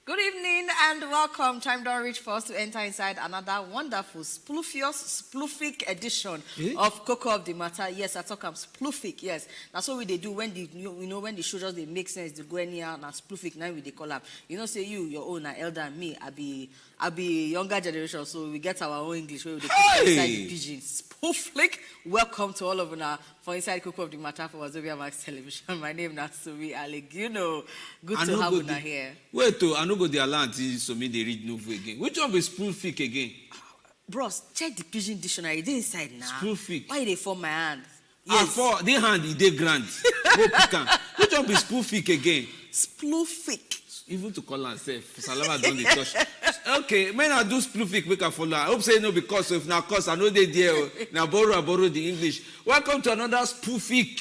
Good evening and welcome. Time don't reach for us to enter inside another wonderful, sploofic edition of Cocoa of the Matter. Yes, I talk I'm sploofic. Yes, that's what we they do when when the show just they make sense. They go anyhow and sploofic. Now we they call up. Say you, your own, are elder than me. I be younger generation, so we get our own English where we put inside the pigeon. Spooflick. Welcome to all of you for Inside Cocoa of the Matter for Wazobia Max Television. My name is Sumi Alegino. Good to have you here. Wait, I know go the alert so me they read novel again. Which one be spooflick again? Bros, check the pigeon dictionary. They inside now. Spooflick. Why they form my hand? Yes. For the hand, they grand. Go pick am. Which one be spooflick again? Sploofic. Even to call herself, Salama don't they touch. Okay, men I do sploofic make a follow. I hope say no because if now cause I know they there. Now borrow the English. Welcome to another spoofic.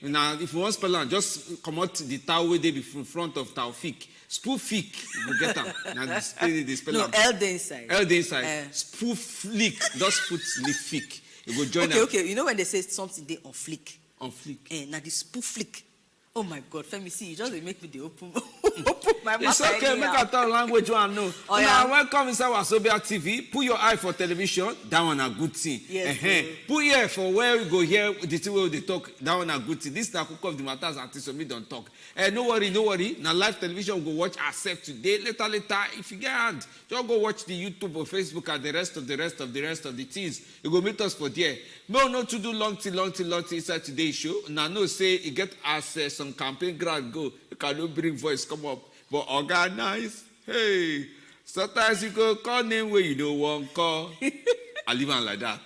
Now if you want spell out, just come out the towel way they be in front of Taufik. Spoofic, you get them. Now the spell no, out. L the inside. L the inside. Spooflick. Just put lick. You go join them. Okay. You know when they say something they on flick. On flick. Now the spooflick. Oh my God, Femi, see, you just make me the open my mouth. It's okay, make a talk language one know. Oh, now, welcome inside Wazobia TV. Put your eye for television, that one a good thing. Yes, Put ear for where we go here, the thing where they talk, that one a good thing. This is the Cocoa of the Matters artist, so me don't talk. No worry. Now live television, go watch ourselves today. Later, if you get hand, just go watch the YouTube or Facebook and the rest of the things. You go meet us for there. No to do long thing inside today's show. Now no say you get us some campaign grant go. You cannot bring voice come up, but organize. Hey, sometimes you go call name where you don't want call. I leave on like that.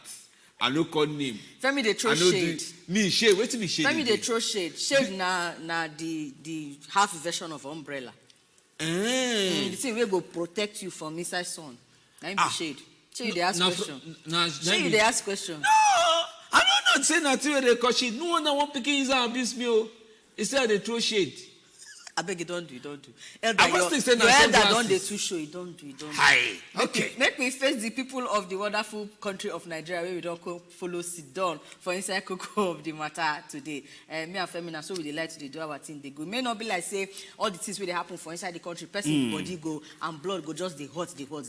I no call name. Femi they throw shade. Me shade. Wait till me shade. Femi they throw shade. Shade na the half version of umbrella. The thing we go protect you from inside sun. Na be shade. So you they ask question. So you they ask question. No, I don't not say nothing where they call shade. No one that want picking inside abuse me. Instead they throw shade. I beg you, don't do. Elder, your elder don't they too show, you don't do. Hi. Okay. Make me face the people of the wonderful country of Nigeria where we don't follow sit down for Inside Cocoa of the Matter today. Me and Femina, so we like to do our thing. They go. It may not be like say all the things where they happen for inside the country, person body go and blood go just the hot they go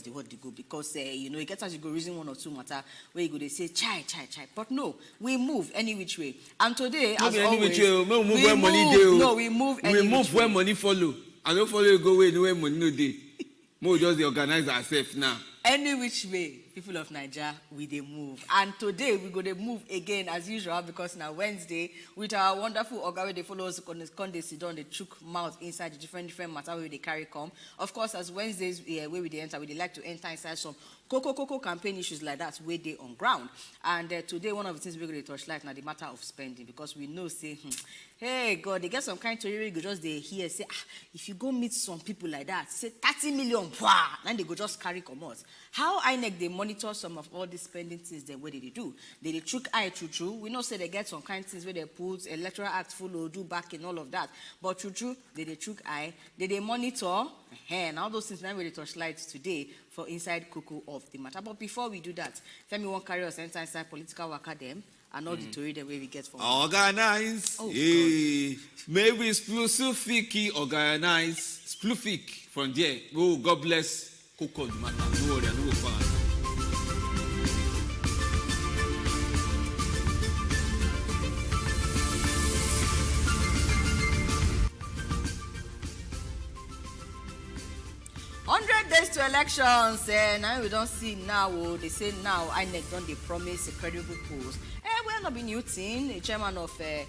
because it gets as you go reason one or two matter where you go they say chai. But no, we move any which way. And today, as always, we move where money follow. I don't follow you go where money no day. More just organize ourselves now. Any which way, people of Nigeria, we they move. And today we go to move again as usual because now Wednesday with our wonderful Oga where they follow us con they sit down, they chook mouth inside the different matter where they carry come. Of course, as Wednesdays where we they enter, we they like to enter inside some cocoa campaign issues like that where they on ground. And today one of the things we're going to touch light now the matter of spending because we know say hey God, they get some kind of you go just they hear say if you go meet some people like that, say 30 million, then they go just carry come out. How INEC they monitor some of all these spending things then what did they do? They chook eye true. We know say they get some kind of things where they put electoral act full or do back and all of that. But true, they chook eye, they monitor and all those things now we touch lights today for Inside Cocoa of the Matter. But before we do that, Femi won't carry us enter inside political academy. And all the story that way we get from organize. Oh, hey. Maybe splufic organize. Splufic from there. Oh, God bless Cocoa of the Matter. No worry, I know it's fine. 100 days to elections. Now we don't see now. They say now INEC don't they promise a credible polls. Well, not be new thing. The chairman of the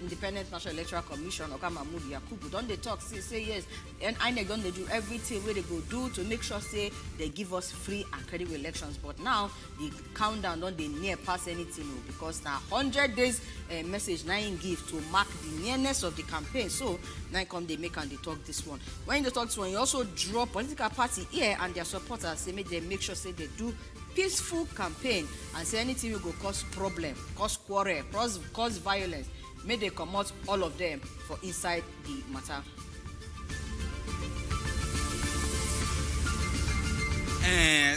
Independent National Electoral Commission, Mahmoud Yakubu, don't they talk? Say yes. And INEC don't they do everything where they go do to make sure say they give us free and credible elections. But now the countdown don't they near pass anything because now 100 days message now in give to mark the nearness of the campaign. So now come they make and they talk this one. When they talk this one, you also draw political party here and their supporters. Say make sure say they do peaceful campaign and say anything will go cause problem, cause quarrel, cause violence. May they come out all of them for inside the matter.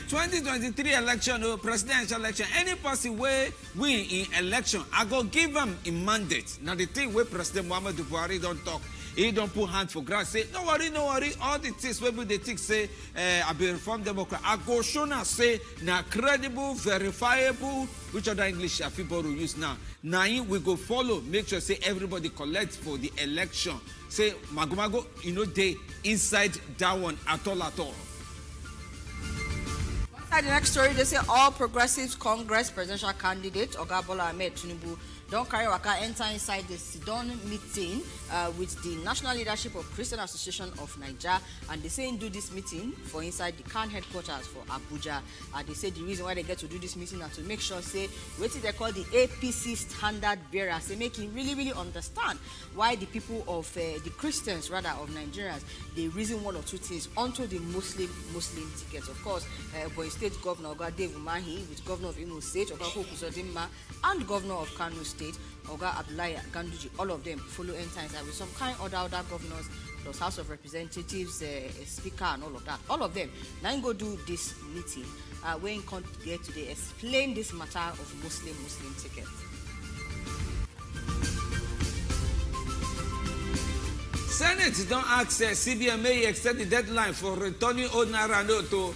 2023 election, presidential election, any person way win in election, I go give them a mandate. Now the thing where President Muhammadu Buhari don't talk. he don't put hand for ground, say, no worry, all the things maybe they think say, I be reformed Democrat. I go show now say, now credible, verifiable, which other English people will use now. Now we go follow, make sure say everybody collect for the election. Say, mago, they inside that one at all. The next story, they say all Progressives Congress presidential candidate Oga Bola Ahmed Tinubu don't carry waka enter inside the Sidon meeting with the National Leadership of Christian Association of Nigeria, and they say do this meeting for inside the CAN headquarters for Abuja. They say the reason why they get to do this meeting is to make sure say what they call the APC standard bearers, they make it really understand why the people of the Christians rather of Nigerians they reason one or two things onto the Muslim tickets. Of course, Boy State Governor Oga Dave Umahi with Governor of Imo State Oga Kusodimma and Governor of Kano State Oga Abdullahi Ganduji, all of them follow end times with some kind of other governors plus House of Representatives, Speaker and all of that. All of them now go do this meeting when come there today explain this matter of Muslim tickets. Senate don't ask CBN may extend the deadline for returning old Naira note to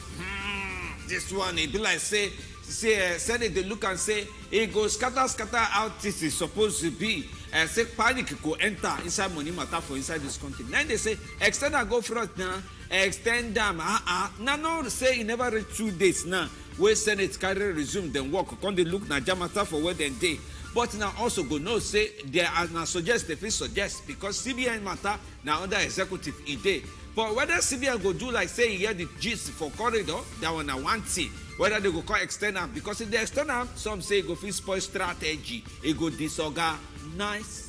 this one. It be like say Senate they look and say it go scatter out this is supposed to be. Say panic go enter inside money matter for inside this country. Then they say extend and go front now, extend them. Now no say it never reach 2 days now. Where Senate carry resume then work. Come they look na matter for where they day. But now also go no say there are now suggest if it suggest because CBN matter now under executive day. But whether CBN go do like say here the gist for corridor, that one I want see. Whether they go call external because if they external, some say go fit spoil strategy, it go disorganize.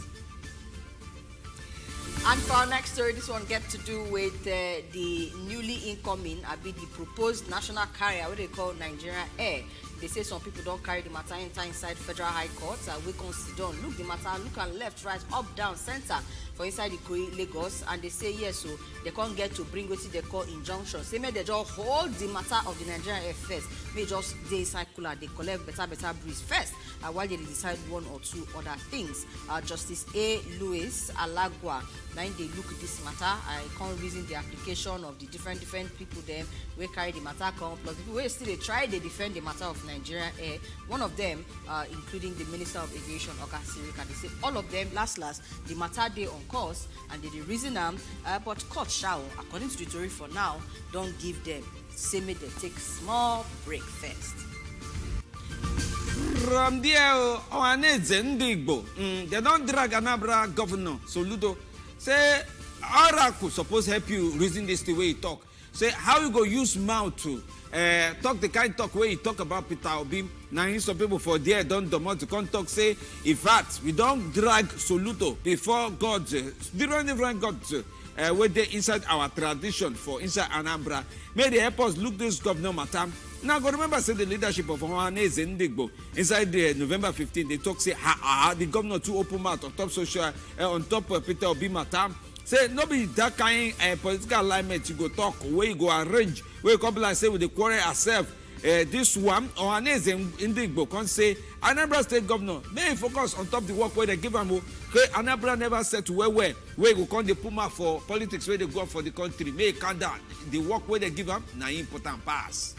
And for our next story, this one gets to do with the newly incoming, the proposed national carrier, what they call Nigeria Air. They say some people don't carry the matter inside Federal High Court. We consider, look the matter, look and left, right, up, down, center for inside the Ikoyi, Lagos. And they say yes, so they can't get to bring what they call injunctions. They may they just hold the matter of the Nigerian Air first. May just they circular, they collect better breeze first while they decide one or two other things. Justice A. Louis Alagua, now they look at this matter. I can't reason the application of the different people them we carry the matter come plus the people who still they try they defend the matter of Nigerian Air. One of them, including the Minister of Aviation, Okechukwu, they say all of them last the matter they on course and they reason but court shall, according to the story for now, don't give them. Say me they take small break first. From there, Ohanaeze Ndigbo, they don't drag Anambra governor Soludo. Say, Oracle suppose help you reason this the way you talk. Say, how you go use mouth to talk the kind talk where you talk about Peter Obi. Now, some people for there don't to come talk. Say, in fact, we don't drag Soludo before God, different gods. Where they inside our tradition for inside Anambra. May they help us look this governor matter. Now, go remember, say the leadership of Ohanaeze Ndigbo inside the November 15, they talk, say, the governor too open mouth on top social, on top Peter Obi matter. Say, nobody that kind political alignment you go talk, where you go arrange, where you come like say with the quarrel ourselves. This one, Ohanaeze Ndigbo can say, Anambra State Governor, may focus on top the work where they give them. Anambra never said to where you go come the puma for politics where they go for the country. May count down the work where they give them, now important pass.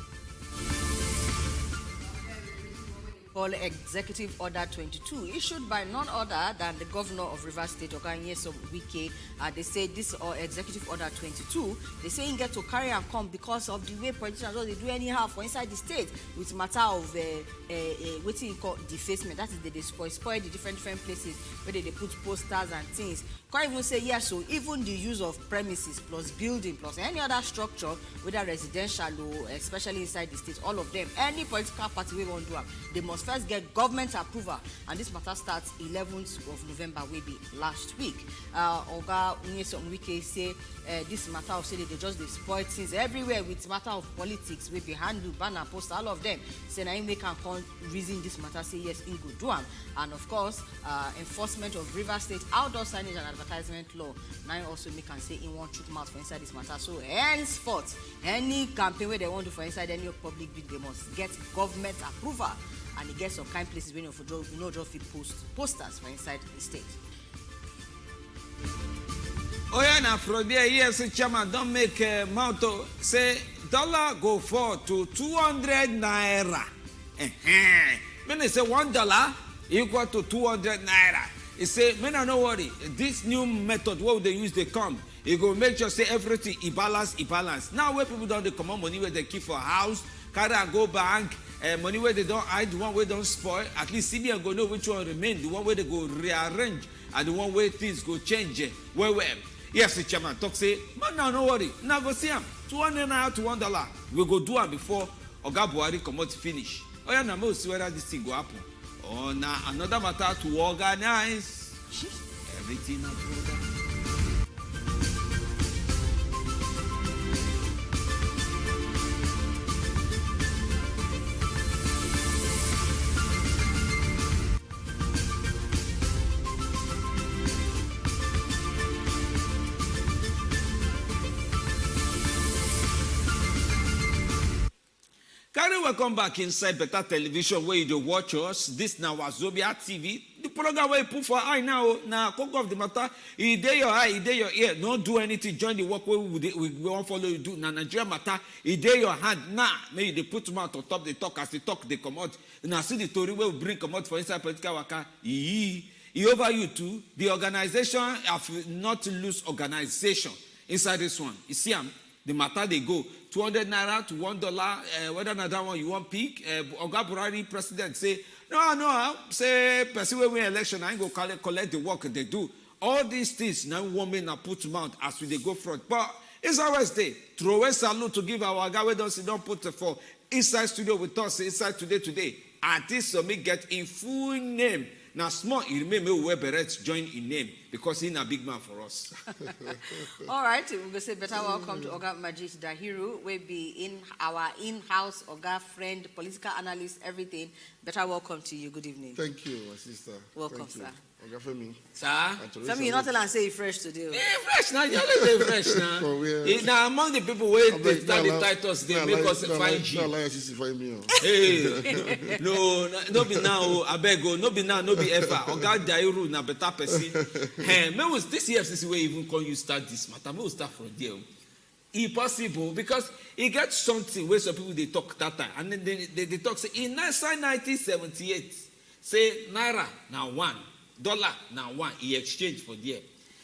Called Executive Order 22, issued by none other than the Governor of Rivers State, Ohanaeze WIKE. They say this Executive Order 22, they say you get to carry and come because of the way politicians they do anyhow for inside the state with matter of what you call defacement. That is they spoil the different places where they put posters and things. Can't even say yes, so even the use of premises plus building plus any other structure, whether residential or especially inside the state, all of them, any political party we want to do, they must first get government approval, and this matter starts 11th of November, will be last week. Oga WIKE say this matter of say they just they spoil things everywhere with matter of politics, will be handled, banner, poster, all of them. Say now we can reason this matter, say yes, in good do. And of course, enforcement of River State outdoor signage and advertisement law. Now also we can say in one truth mouth for inside this matter. So henceforth, any campaign where they want to for inside any public bid, they must get government approval. And it gets some kind of places when you just fit posters for inside the state. Oh yeah, now from there, yes, chairman, don't make a motto. Say dollar go fall to 200 naira. When they say $1 equal to 200 naira, he say, man, no worry. This new method, what they use, they come. You go make sure say everything balance. Now where people don't they come on money where they keep for house, carry and go bank, money where they don't hide, the one where don't spoil. At least CBN go know which one remain, the one where they go rearrange, and the one where things go change. Where. Yes, the chairman talk say, man, now no worry. Now go see him. 200 naira to $1. We go do it before Oga Buhari come out finish. Oh yeah, now we'll see whether this thing go happen. Oh, now another matter to organize. Everything not to organize. Carry welcome back inside Better Television where you watch us. This now Wazobia TV. The program where you put for eye now. Now, cook of the matter. He day your eye, he day your ear. Don't do anything. Join the work where we won't follow you do. Now, Nigeria matter. He day your hand. Now, maybe they put them out on top. They talk as they talk. They come out. Now, see the story where we bring come out for inside political worker. He over you too. The organization have not lose organization inside this one. You see them. The matter they go 200 naira to $1. Whether another one you want pick. Oga Buhari president say no. Say person wey win election I ain't go collect the work they do. All these things now women are put mouth as we they go front. But it's always day. Throw away salute to give our guy we don't put for inside studio with us inside today. Artist so me get in full name. Now small, he remember where Beret join in name because he's a big man for us. All right, we're going to say better welcome to Oga Majid Dahiru. We'll be in our in-house Oga friend, political analyst, everything. Better welcome to you. Good evening. Thank you, my sister. Welcome, sir. Oga Femi. Sir? Femi, you not tell and say you're fresh today. Yeah, fresh now. You always fresh now. Now among the people where they start the titles, they make us find you. Hey, no be now. I beg you, no be now, no be ever. Oga Dahiru na better person. Hey, me was this EFCC way even call you start this matter. Me will start from there. Impossible because he gets something where some people they talk that time and then they talk say in 1978 say Naira now $1 now $1 he exchanged for there.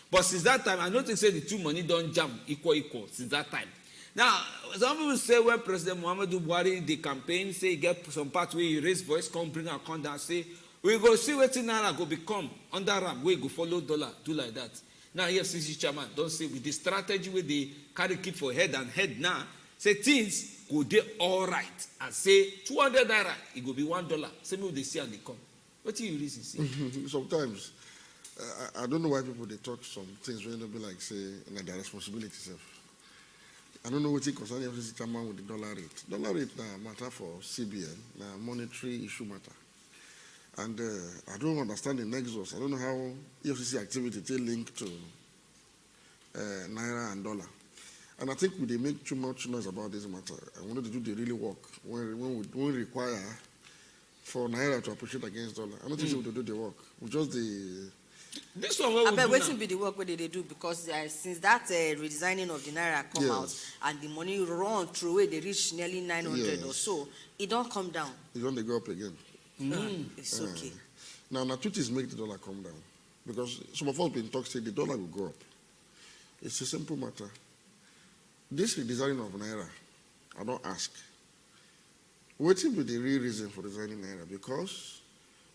But since that time I don't think say the two money don't jam equal since that time. Now some people say when President Muhammadu Buhari the campaign say he get some part where he raise voice come bring our account and say we go see what Naira go become under ram we go follow dollar do like that. Now EFCC chairman don't say with the strategy where they carry keep for head and head now say things go dey all right and say 200 naira it go be $1. Say me they see and they come. What do you reason say? Sometimes I don't know why people they talk some things when they be like say like their responsibility self. I don't know what it concerns EFCC chairman with the dollar rate. Dollar rate now matter for CBN, now monetary issue matter. And I don't understand the nexus. I don't know how EFCC activity they link to Naira and dollar. And I think we they make too much noise about this matter. I wanted to do the really work when we require for Naira to appreciate against dollar. I don't think we do the work. We just the. This one I bet waiting be the work where they do because since that redesigning of the Naira come out and the money run through it, they reach nearly 900 or so. It don't come down. It don't go up again. It's okay. Now two is make the dollar come down because some of us been talking say the dollar will go up. It's a simple matter. This redesigning of Naira, I don't ask. What will be the real reason for designing Naira? Because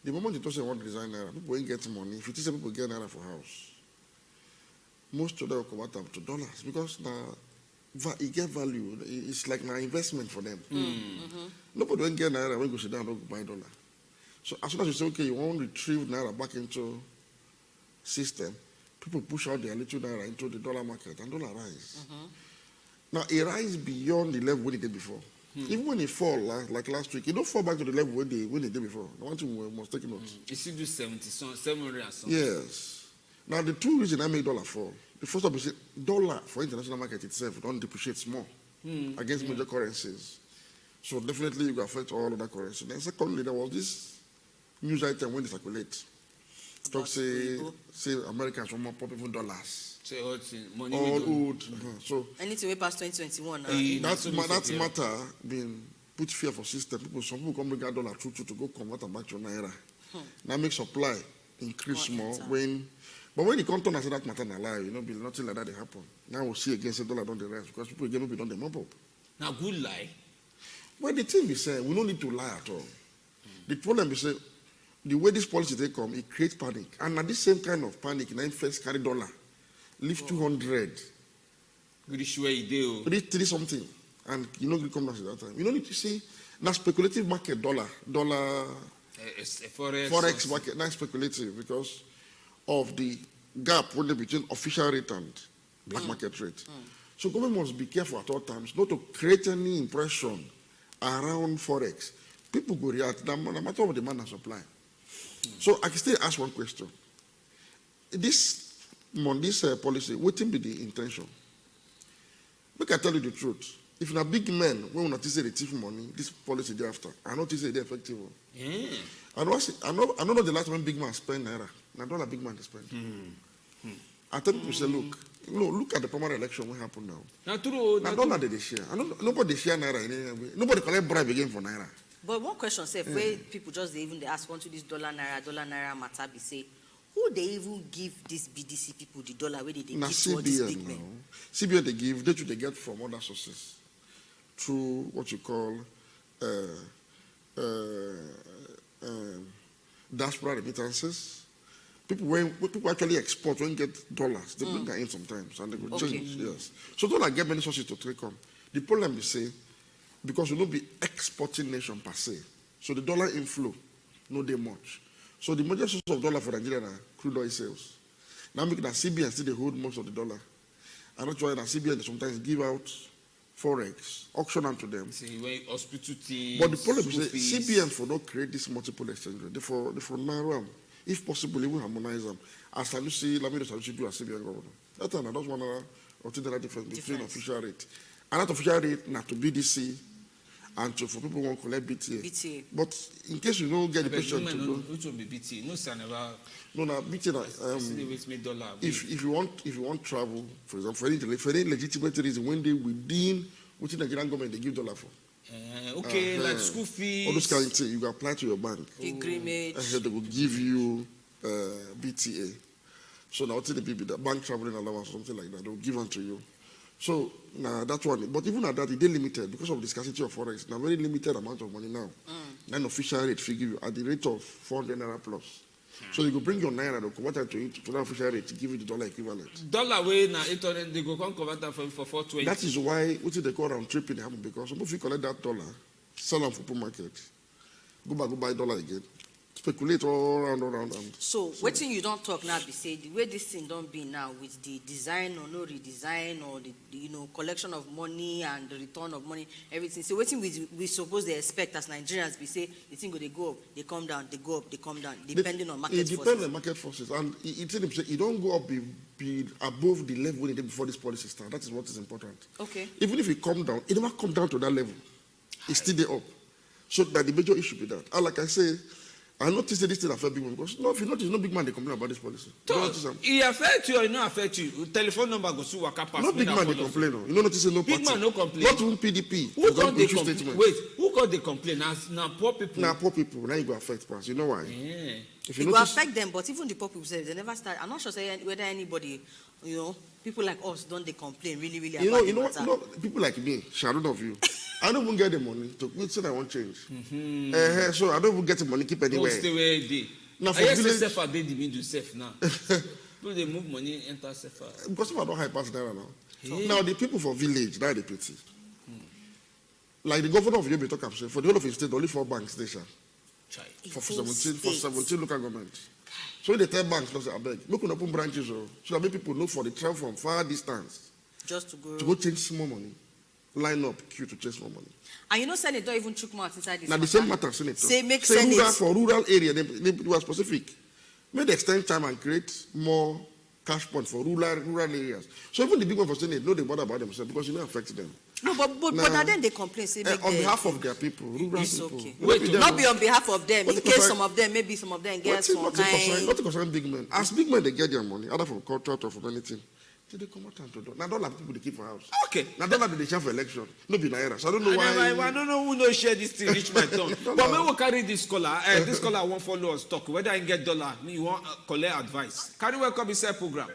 the moment you talk say want to design Naira, people ain't get money. If you say people get Naira for house, most of them will convert them to dollars because now it get value. It's like an investment for them. Nobody will get Naira when you go sit down and go buy dollar. So as soon as you say, okay, you want to retrieve Naira back into system, people push out their little Naira into the dollar market and dollar rise. Now, it rise beyond the level where it did before. Even when it fall, like last week, it don't fall back to the level where it did before. I want to must take note. You see do 700 or something. Yes. Now, the two reasons I make dollar fall. The first one is dollar for international market itself don't depreciate more against major currencies. So definitely you can affect all other currencies. Then secondly, there was this news item when they circulate. Talk say Americans want more people dollars. So money all old. So anything way past 2021 now. That's matter being put fear for system. Some people come bring dollar to go convert them back to Naira. Now make supply increase more but when the content has that matter na lie, nothing like that they happen. Now we'll see against the dollar don't the rest because people again will be done the mop up. Now good lie. Well, the thing we say, we don't need to lie at all. The problem is the way this policy they come, it creates panic. And at this same kind of panic, now first carry dollar, leave 200. Really sure you do. 3 something. And you know, come down at that time. You don't need to see now speculative market dollar. Forex market, now speculative because of the gap between official rate and black market rate. So government must be careful at all times not to create any impression around Forex. People go react no matter what demand and supply. So I can still ask one question. This policy, what will be the intention? We can tell you the truth. If you're a big man, when we not say they thief money, this policy thereafter, I not say they're effective. I know the last time big man spend Naira. I don't a big man to spend. I tell people say, look at the primary election what happened now. I don't know they share. Nobody share Naira in any way. Nobody collect bribe again for Naira. But one question, say, where people just they ask onto this dollar naira matter, be say, who they even give this BDC people the dollar where they give to all these big men? CBN they give, they get from other sources through what you call diaspora remittances. People actually export when get dollars, they bring that in sometimes and they go change. Yes. So dollar get many sources to take on. The problem is say because we don't be exporting nation per se. So the dollar inflow, no they much. So the major source of dollar for Nigeria are crude oil sales. Now make that CBN still they hold most of the dollar. And that's why that CBN they sometimes give out Forex, auction onto them. Hospital teams, but the problem is that CBN for not create this multiple exchange rate. They for narrow them. If possible, we will harmonize them. As I see, let me just do a CBN governor. That time I just want to the difference between official rate. And that official rate not to BDC and for people who want to collect BTA. But in case you don't get the patient to go. Which will be BTA? No, sir, never. No, BTA. If you want travel, for example, for any legitimate reason, when they within the Nigerian government they give dollar for. Like school fees. All those kind of things you can apply to your bank. Agreement. They will give you BTA. So now the people that bank traveling allowance or something like that, they will give them to you. So now that's one. But even at that, it is limited because of the scarcity of forex. Now very limited amount of money now. Then official rate figure you at the rate of 400 Naira plus. So you go bring your Naira, they convert it to the official rate to give you the dollar equivalent. Dollar way now 800, they go convert that for 420. That is why what they call round tripping happen because some if you collect that dollar, sell them for open market, go buy dollar again. Speculate all around. So what thing you don't talk now be say the way this thing don't be now with the design or no redesign or the collection of money and the return of money, everything. So what thing we suppose they expect as Nigerians be say the thing they go up, they come down, they go up, they come down, depending on market forces. It depends on market forces and it don't go up be above the level they did before this policy started. That is what is important. Okay. Even if it come down, it never come down to that level. It's still there up. So that the major issue be that. And like I say, I noticed that this thing affect big man because if you notice, no big man they complain about this policy. It affect you or it not affect you. Telephone number goes to Waka pass. No big man they complain. You don't notice no big party. man no complain. Not even PDP. Who can't they complain? Wait, who can't they complain? Now poor people. Now poor people. Now you go affect pass. You know why? Yeah. If you go affect them, but even the poor people say they never start. I'm not sure whether anybody, people like us don't they complain really about you know people like me, Sharon of you. I don't even get the money to say I want change. So I don't even get the money keep anywhere. Don't stay where they. Now for village, safer they demand to safe now. People they move money enter safer. Because I don't high pass there now. Hey. Now the people for village, now they pity. Like the governor of Yobe talk for the whole of his state, only 4 banks station. For 17 local governments. So the 10 banks, I beg, look open branches so that make people know for the travel from far distance. Just to go change small money. Line up queue to chase more money. And Senate don't even chook mouth inside this. Now the same matter, Senate. Say Senate. Rural for rural area, they were specific. May they extend time and create more cash points for rural areas. So even the big one for Senate, no, they bother about themselves because it affects them. No, but now then they complain. Say on behalf of their people, rural it's people. Okay. Wait, not be on behalf of them. In case some of them get some kind. Not to concern big men. As big men, they get their money, either from contract or from anything. So they come out and do. Now dollar people they keep for house. Okay. Now dollar they share for election. No be Naira. So I don't know why. I don't know who no share this thing reach my tongue. But me will carry this scholar. This scholar won't follow us talk. Whether I get dollar, me you want collect advice. Carry welcome inside program.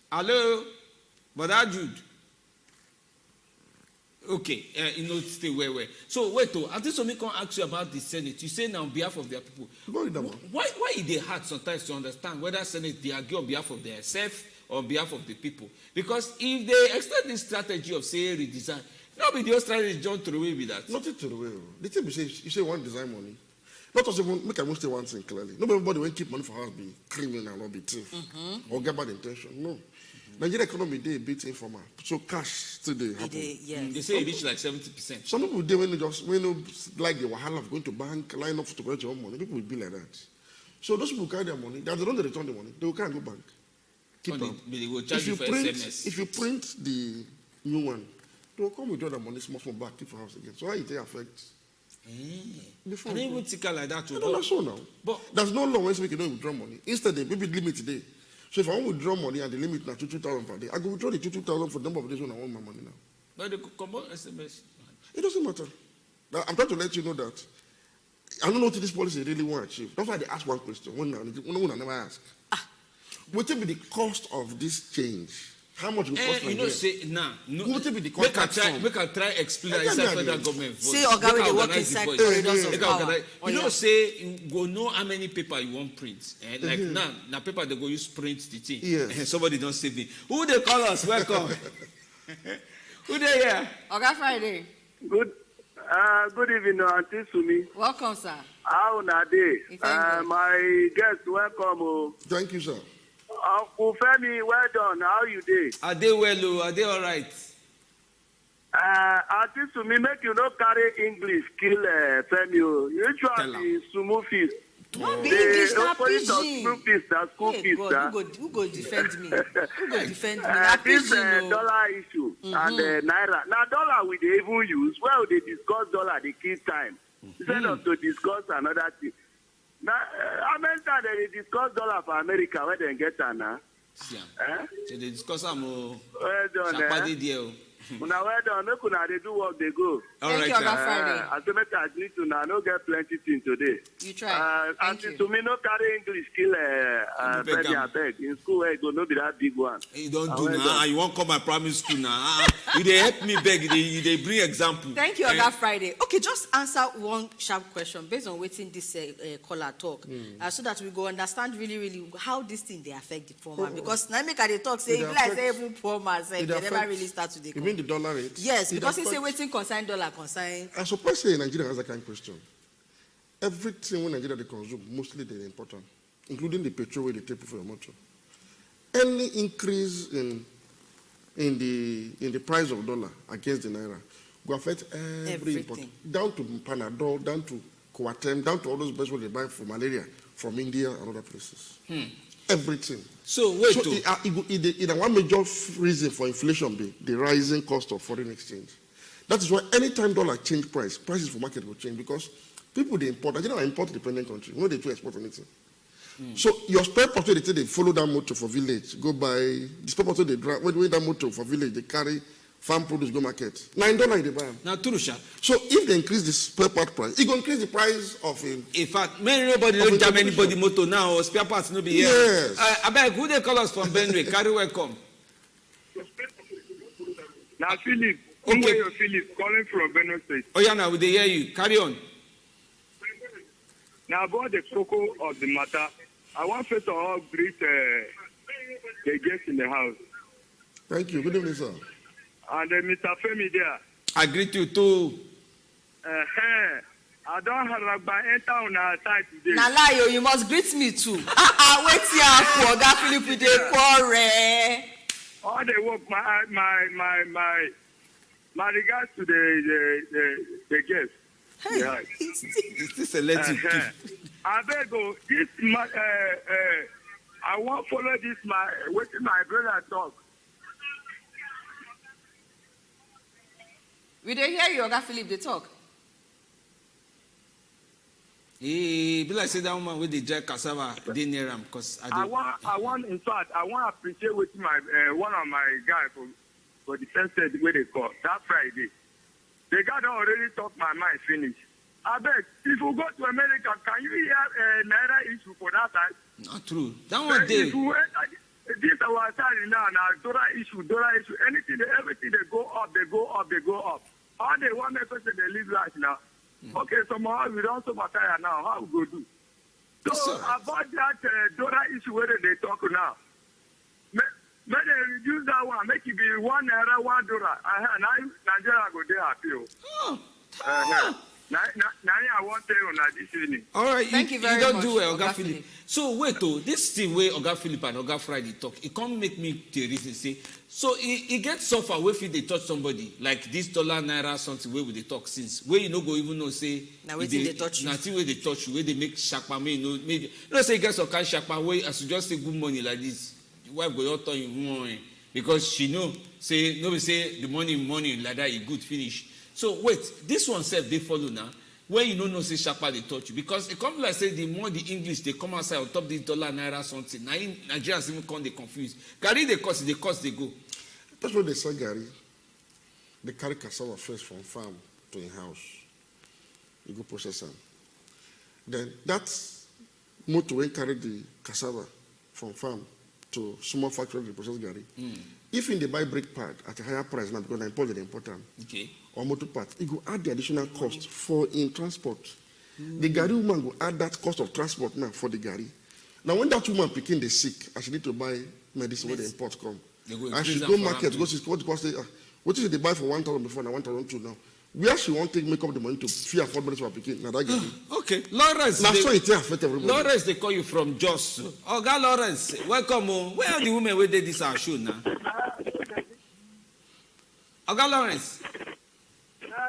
Hello, Brother Jude. Okay, you know, stay where. So wait, I think somebody can ask you about the Senate. You say now on behalf of their people. Why is it hard sometimes to understand whether Senate they argue on behalf of themselves or on behalf of the people? Because if they extend this strategy of say redesign, nobody the strategy John throw away with that. Nothing to the way. The thing you say one design money. Not also make I say one thing clearly. Not everybody will keep money for house be criminal or be thief or get bad intention. No. Nigeria economy they a bit informal, so cash still they happen. Yes. They say it reach like 70%. Some people they when you like the wahala of going to bank, line up to collect your own money. People will be like that. So those people carry their money. They don't return the money. They will can't go bank. Keep them. They will charge you for SMS. If you print the new one, they will come with the money small from back keep for house again. So how it affect? I don't even think like that. No, that's so now. But there's no law when we can withdraw money. Instead, they maybe limit today. So if I want to withdraw money and the limit now to 2,000 per day, I go withdraw the 2,000 for the number of days when I want my money now. But they could come on SMS. It doesn't matter. Now, I'm trying to let you know that I don't know what this policy really want to achieve. That's why they ask one question. One I never ask. What will be the cost of this change? How much will cost you know, say, nah. No, what will be the cost? Make I try explain inside federal government. Say, Oga, they work inside corridors of power. You know, say, you go know how many paper you want print. Like now paper they go use print the thing. Yes. Somebody don't save me. Who they call us? Welcome. Who they here? Oga Friday. Good evening, Auntie Sumi. Welcome, sir. How are they? My guest, welcome. Thank you, sir. Uncle Femi, well done. How you dey? Are they well? Are they all right? Auntie Sumi, make you not carry English kill Femi. Usually, Sumu fees. No be English, na pidgin. School fees, school fees. Who go defend me? Who go defend me? Na This pidgin. dollar issue and Naira. Now, dollar we dey even use. Well, they discuss dollar, they kill time. Instead of to discuss another thing. Now, how many times they discuss dollar for America when they get that now? So they discuss them. Well done, Now, well done. Make una they do what they go. Thank you, Oga Friday. I say make I agree to now. No get plenty thing today. You try. Thank you. To me, no carry English kill Femi abeg. In school, where go no be that big one. You don't do now. You won't come my primary school now. You they help me beg. They bring example. Thank you, Oga Friday. Okay, just answer one sharp question based on waiting this caller talk, so that we go understand really how this thing they affect the poor man. Because now make they talk say like say even poor man say they never really start to You mean the dollar rate? Yes, because he say waiting consign dollar consign. I suppose say Nigeria has that kind of question. Everything when Nigeria they consume, mostly they're important, including the petrol they take for your motor. Any increase in the price of dollar against the Naira will affect every import, down to Panadol, down to KOTM, down to all those best what they buy for malaria from India and other places. Everything. So wait. So it one major reason for inflation be the rising cost of foreign exchange. That is why anytime dollar change prices for market will change because people they import. Nigeria are import dependent country. No, they do export anything. So your spare part they follow that motor for village, go buy the spare part they drive. When that motor for village, they carry farm produce go market. $9 they buy them. Now Turusha. So if they increase the spare part price, it will increase the price of a. In fact, nobody don't jam anybody motor now or spare parts no be here. Yes. I beg who they call us from Benue? Carry welcome. Now Philip. Okay. Philip calling from Benue State. Oh yeah, now we they hear you. Carry on. Now about the cocoa of the matter, I want first of all greet the guests in the house. Thank you. Good evening, sir. And Mr. Femi there. I greet you too. I don't have to enter on our side today. Na lie, you must greet me too. Wait here, Oga Philip with the quarrel. All the work, my regards to the guests. Hey, Yeah. Is this a selective gift? I beg you, this I want follow this what my brother talk. we dey hear you, Oga Philip, they talk. Be like say that woman with the dry cassava, they near him because I want, in fact, I want to appreciate with my one of my guys for the first day where they call that Friday. The guy don't already talk my mind finish. I beg, if you go to America, can you hear Naira issue for that time? Not true. That one day. This our side now, dollar issue, anything, everything they go up. How they want me to say they live life now? Okay, somehow we don't so much now. How we go do? So about that dollar issue where they talk now, may they reduce that one, make it be $1, $1. Now Nigeria go there happy. Now I want to tell you this evening. All right, thank you very much. You much, don't do well, Oga Philip. So wait, this thing where Oga Philip and Oga Friday talk, it can't make me the reason say. So it gets suffer where if they touch somebody like this dollar naira something where they talk since where you no go even know say. Now where they touch you? Nothing where they touch you where they make shakpa maybe say get some kind shakpa where as you just say good money like this, your wife go out on you money because she know say nobody say the money like that you good finish. So wait, this one self they follow now. When you don't know say sharper they touch you because it comes like say the more the English they come outside on top this dollar naira something. Now Nigerians even come they confused. Gary they cost they go. That's what they say, Gary. They carry cassava first from farm to a house. You go process them. Then that's motor when carry the cassava from farm to small factory they process Gary. If in they buy brake pad at a higher price now because they import the important. Okay. Or motor parts, it will add the additional cost for in transport. The Gary woman will add that cost of transport now for the Gary. Now, when that woman picking the sick, and she need to buy medicine where the import come, and she go market, go see what is it they buy for 1,000 before now 1,002 now. Where she want to make up the money to fear afford medicine for picking? Now that Gary. Okay, Lawrence. Now so it affect everybody. Lawrence, they call you from Jos. Oga Lawrence, welcome. Where are the women where they this our show now? Oga Lawrence.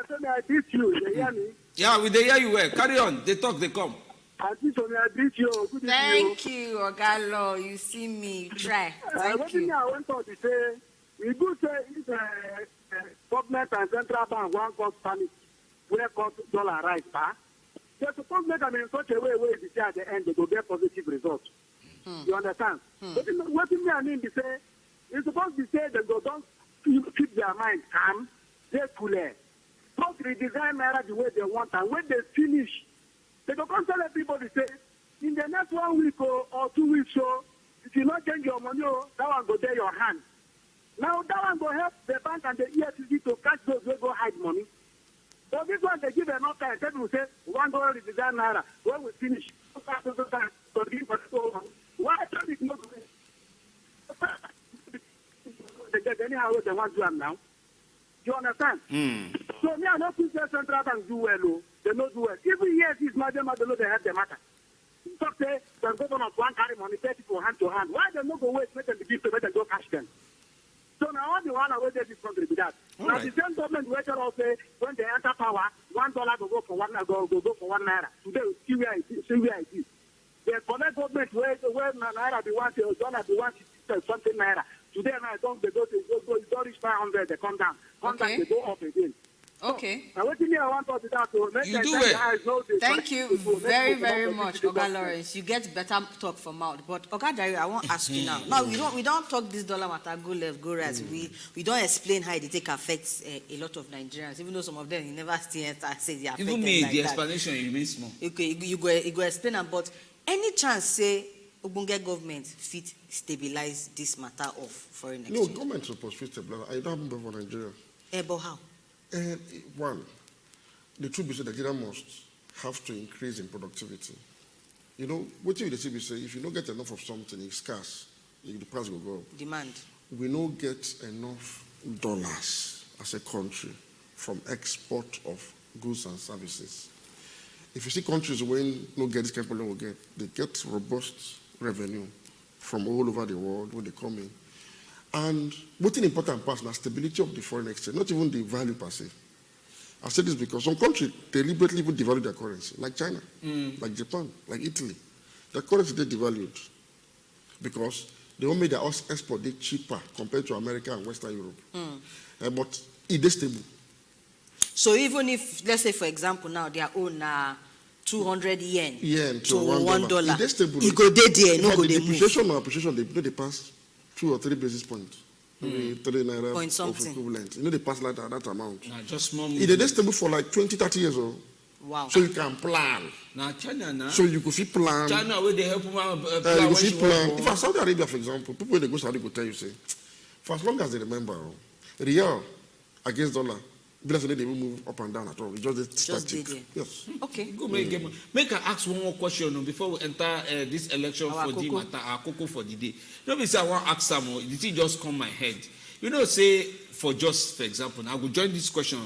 So I beat you, they hear me? Yeah, we they hear you well. Carry on. They talk, they come. I beat you. Good Thank you, Ogalo. You see me. Try. Thank you. I want to say, we do say if government and central bank want cause panic, where cost dollar rise, they're supposed to make them in such a way where if you at the end, they will get positive results. You understand? But what I mean to say, it's supposed to say that they don't keep their mind calm, they're cooler. Don't redesign Naira the way they want, and when they finish, they don't tell everybody say, in the next 1 week or 2 weeks, so if you not change your money, that one go there your hand. Now that one go help the bank and the EFCC to catch those who go hide money. So this one they give enough time. They will say $1 redesign Naira. When we finish, why don't it not? They get anyhow they want to do now. You understand? So me, I don't think the central bank do well. They don't do well. Even years is madam, they know they have the matter. Talk say the government one carry money, 30 people hand to hand. Why they not go wait, make them give to make them go cash them? So now all the one away this country with that. All now right. the same government wait all say when they enter power, $1 go for one naira. Today see where it is. They connect government where naira be one, dollar be 160 something naira. Today now don't they go reach 500, they come down. Okay. They go up again. Okay. Now what I want to do that to make You the do it. guys know this. Thank you very much, Oga Lawrence. You get better talk from mouth. But Oga Jare, I want to ask you now. Now we don't talk this dollar matter go left, go right. We don't explain how it affects a lot of Nigerians, even though some of them you never see it say they affect Even them me, like the that. explanation remains small. Okay, you go explain them, but any chance say Ogbonge government fit stabilize this matter of foreign No, exchange? government supposed to stabilize. I don't have for Nigeria. But how? One, the truth is that Nigeria must have to increase in productivity. You know, what you say, if you don't get enough of something, it's scarce, the price will go up. Demand. We don't get enough dollars as a country from export of goods and services. If you see countries when no get this kind of problem, they get robust revenue from all over the world when they come in. And what's an important part is stability of the foreign exchange, not even the value per se. I say this because some countries deliberately even devalue their currency, like China, like Japan, like Italy. Their currency they devalued because they all made their export cheaper compared to America and Western Europe. But it is stable. So even if, let's say for example now, their own 200 yen to $1. It is stable. It go dey there, no go the dey move. depreciation or appreciation, they pass 2 or 3 basis points. Maybe 3 naira Point of something. equivalent. They pass like that amount. Nah, just small It is stable for like 20, 30 years old. Wow. So you can plan. Now China now. So you could see plan. China where they help plan You when could she see plan. want. If I Saudi Arabia, for example, people when they go Saudi go tell you, say, for as long as they remember, real against dollar, because they will move up and down at all. It's just static. dey there. Yes. Okay. Go make I ask one more question before we enter this election Our for the koko. matter, our cocoa for the day. No, be say I want ask some more. The thing just come my head. You know, say for just for example, I will join this question.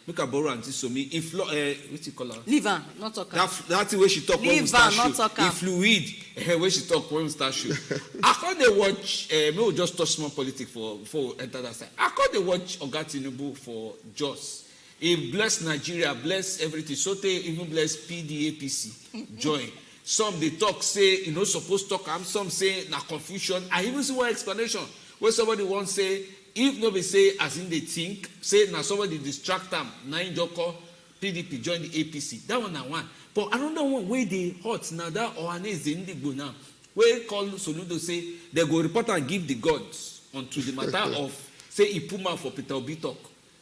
Make a borrow auntie so me. If what you call her? Leave her, not talk. That's the way she talk when we Leave start her, not show. talk am. Fluid, way she talk when we start show. I can't they watch. Maybe we'll just touch small politics before we enter that side. I can't they watch Oga Tinubu for just. He bless Nigeria, bless everything. So they even bless PDAPC. Join. Some they talk say you know supposed to talk. Some say na confusion. I even see one explanation where somebody won't say if nobody say as in they think say now somebody distract them. Nine Joko PDP join the APC. That one na one. But another one where they hot now that Ohanaeze Ndigbo now where call Soludo say they go report and give the gods onto the matter of say he put mouth for Peter Obi talk.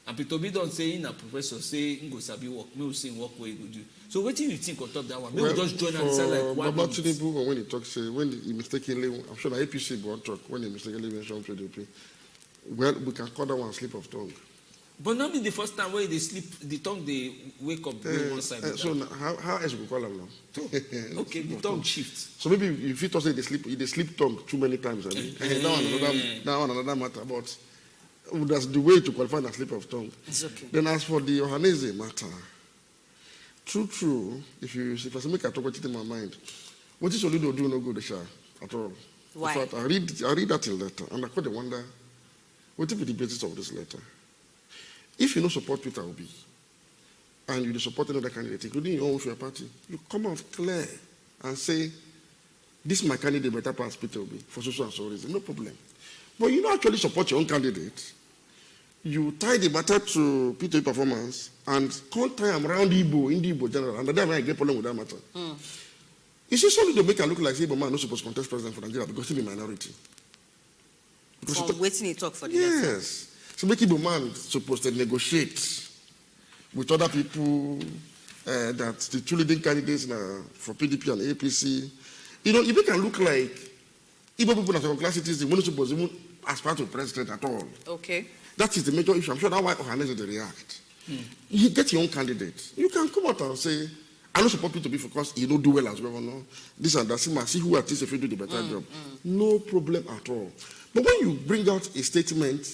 And Peter Obi don't say in a professor say in go sabi work, me will say work where you go do. So what do you think on top that one? Maybe just join and say like 1 Baba Tinubu, when he talks, when he mistakenly, I'm sure the APC won't talk when he mistakenly mentioned PDP. Well, we can call that one slip of tongue. But not be the first time where they sleep, the tongue they wake up go one side. So now, how else we call them now? Okay, the tongue shifts. So maybe if you say they sleep tongue too many times, I mean, that one another matter. But that's the way to qualify a slip of tongue. It's okay. Then as for the Ohaneze matter, true, if I make a talk about it in my mind, what is Soludo do no good at all. Why? In fact, I read that letter and I quite wonder, what will be the basis of this letter? If you don't support Peter Obi and you support another candidate, including your own your party, you come out clear and say, this is my candidate better pass Peter Obi for social and so reason, no problem. But you don't actually support your own candidate. You tie the matter to Peter Obi performance and can't tie them around Igbo, in the Igbo general, and then I get problem with that matter. You see, somebody to make it look like Igbo man not supposed to contest president for Nigeria because he's a minority. From waiting he talk for the yes. So make Igbo man supposed to negotiate with other people that the two leading candidates now for PDP and APC. You know, if it can look like Igbo people that are class citizens, we're not supposed to even aspire to president at all. Okay. That is the major issue. I'm sure that's why Ohanaeze they react. You get your own candidate. You can come out and say, I don't support Peter Obi because he don't do well as governor. This and that. See who at least if you do the better job. No problem at all. But when you bring out a statement,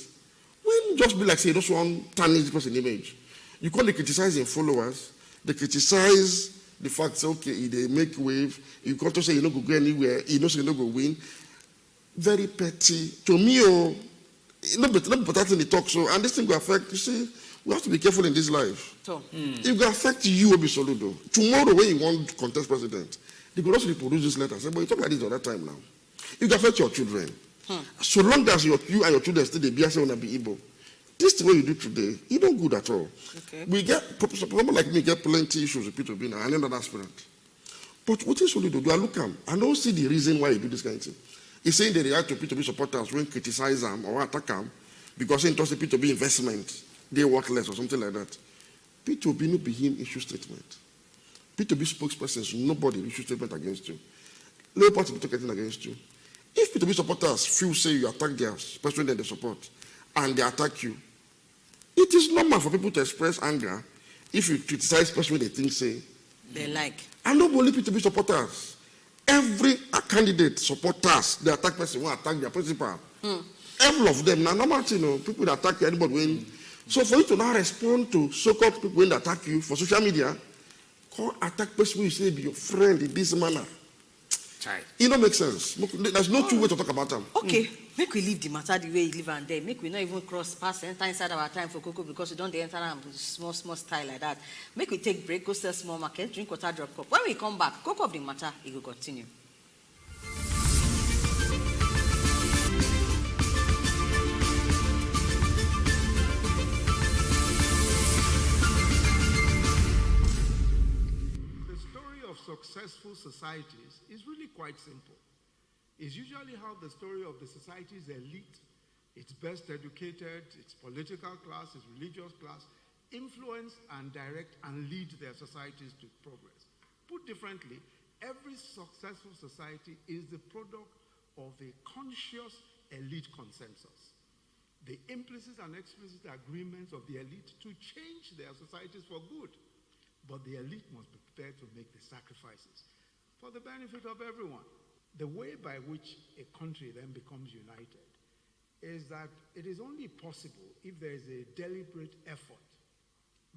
when just be like, say, you just want to tarnish the person's image, you can't criticize your followers, they criticize the fact, say, okay, they make wave, you can't say you're not going to go anywhere, you know you're not going to win. Very petty. To me, not better in the talk, so, and this thing will affect, you see, we have to be careful in this life. So, it will affect you, Obi Soludo. Tomorrow, when you want to contest president, they could also reproduce this letter. Say, but you talk like this all that time now. It will affect your children. So long as you and your children still the BSA want to be Igbo, this is what you do today. You don't good at all. okay. We get people like me get plenty issues with Peter Obi now, and another aspirant. But what is Soludo do? I look him. I don't see the reason why you do this kind of thing. He's saying they react to Peter Obi supporters when criticize them or attack them because he doesn't Peter Obi investment, they work less or something like that. Peter Obi no be him issue statement. Peter Obi spokespersons, nobody issue statement against you. Labour Party be talking against you. If Peter Obi supporters feel say you attack their president they support and they attack you, it is normal for people to express anger if you criticize person they think say They like. and not only Peter Obi supporters. Every candidate supporters, they attack person will attack their principal. Every of them, now normal thing, you know, people that attack anybody when. So for you to now respond to so-called people when they attack you for social media, call attack person you say be your friend in this manner. It don't make sense. There's no two ways to talk about them. Okay, make we leave the matter the way you live and there. Make we not even cross past enter inside our time for cocoa because we don't enter them small style like that. Make we take break, go sell small market, drink water, drop cup. When we come back, cocoa of the matter, it will continue. successful societies is really quite simple. It's usually how the story of the society's elite, its best educated, its political class, its religious class, influence and direct and lead their societies to progress. Put differently, every successful society is the product of a conscious elite consensus. The implicit and explicit agreements of the elite to change their societies for good. But the elite must be prepared to make the sacrifices for the benefit of everyone. The way by which a country then becomes united is that it is only possible if there is a deliberate effort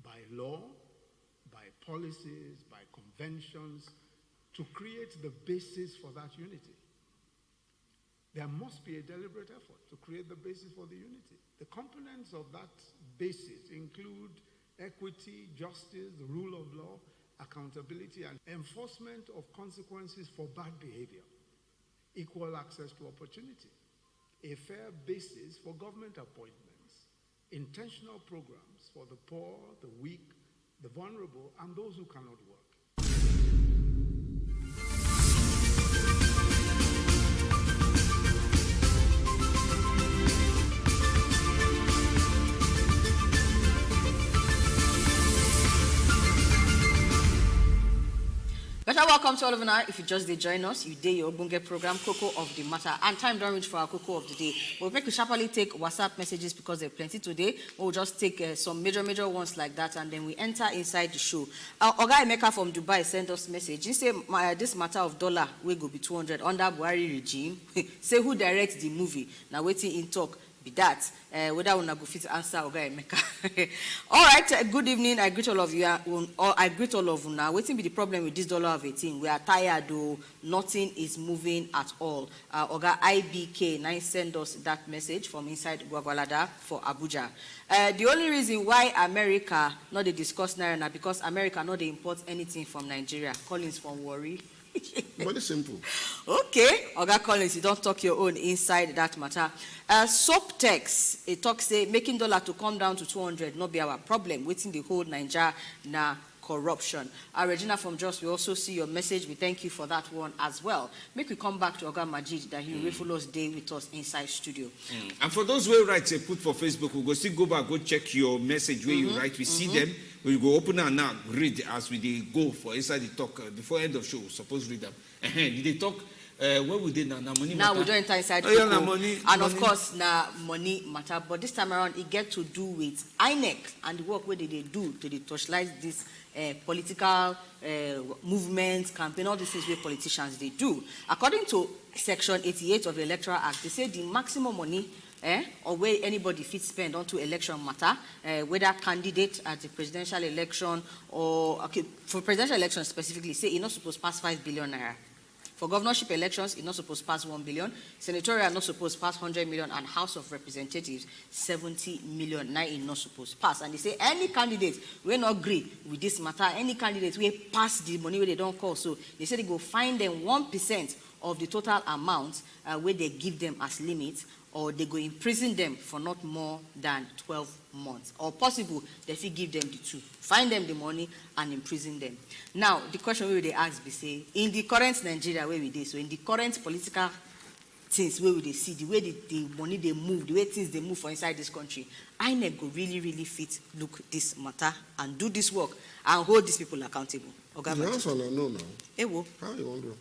by law, by policies, by conventions, to create the basis for that unity. There must be a deliberate effort to create the basis for the unity. The components of that basis include equity, justice, the rule of law, accountability, and enforcement of consequences for bad behavior, equal access to opportunity, a fair basis for government appointments, intentional programs for the poor, the weak, the vulnerable, and those who cannot work. Better welcome to all of you now. If you just did join us, you did your Obunge program, Cocoa of the Matter. And time don't reach for our Cocoa of the Day. We'll make you sharply take WhatsApp messages because there are plenty today. We'll just take some major ones like that, and then we enter inside the show. Oga Emeka from Dubai sent us a message. He said, this matter of dollar will go be 200 under Buhari regime. Say who directs the movie. Now waiting in talk. Be that whether we go fit answer Oga Emeka. All right, good evening. I greet all of you. I greet all of you now. Waiting be the problem with this $18. We are tired though. Nothing is moving at all. Oga IBK 9 send us that message from inside Gwagwalada for Abuja. The only reason why America not they discuss Naira now because America not they import anything from Nigeria. Collins from Warri. Very simple. Okay, Oga Collins, you don't talk your own inside that matter. Subtext, it talks say making dollar to come down to 200 not be our problem. Waiting the whole Nigeria na corruption. Regina from Jos, we also see your message. We thank you for that one as well. Make we come back to Oga Majid that he will follow us day with us inside studio. And for those who write a put for Facebook, we'll go still go back, go check your message where you write. We see them. We go open and now read as we go for inside the talk before end of show. Suppose read them. Did they talk? What we did now? Money now matter. we don't enter inside money, and of course now money matter. But this time around it get to do with INEC and the work where they do to torchlight this political movements, campaign, all these things where politicians they do. According to Section 88 of the Electoral Act, they say the maximum money or where anybody fits spend onto election matter, whether candidate at the presidential election or for presidential election specifically, say you're not supposed to pass 5 billion naira. For governorship elections, it's not supposed to pass 1 billion. Senatorial not supposed to pass 100 million, and House of Representatives 70 million. Now it's not supposed to pass. And they say any candidate will not agree with this matter. Any candidate will pass the money where they don't call. So they say they go find them 1% of the total amount where they give them as limit, or they go imprison them for not more than 12 months. Or possible, they will give them the two. Find them the money and imprison them. Now, the question where they ask, we say, in the current Nigeria where we did, so in the current political things where they see, the way the money they move, the way things they move for inside this country, INEC go really fit look this matter and do this work and hold these people accountable. The answer no now. Ewo. How you want to?